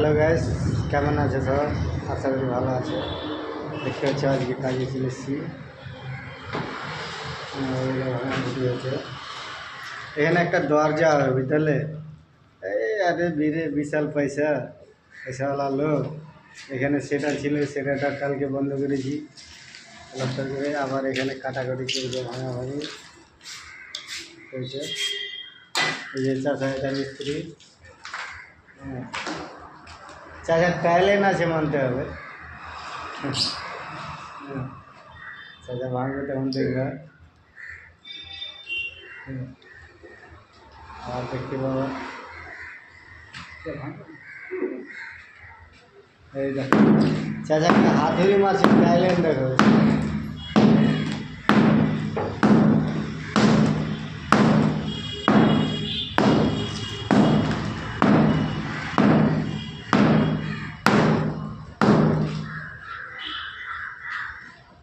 Hello guys, কেমন আছে সব? আশা করি ভালো আছে। দেখতে হচ্ছে আজকে কাজে চলে এসেছি। হয়েছে এখানে একটা দরজা হবে বুঝলে। এই আরে বিরে বিশাল পয়সাওয়ালা লোক। এখানে সেটা ছিল, সেটাটা কালকে বন্ধ করেছি প্লাস্টার করে। আবার এখানে কাটাকাটি করবে, ভাঙাভাঙি হয়েছে। এই যে চাষা এটা মিস্ত্রি। হ্যাঁ, চাষার টাইলেন আছে মানতে হবে। চাষা ভাঙবে তখন দেখবে। আর দেখতে পাবো এই দেখো চাচাকে হাতুড়ি মারছে, টাইলেন দেখো।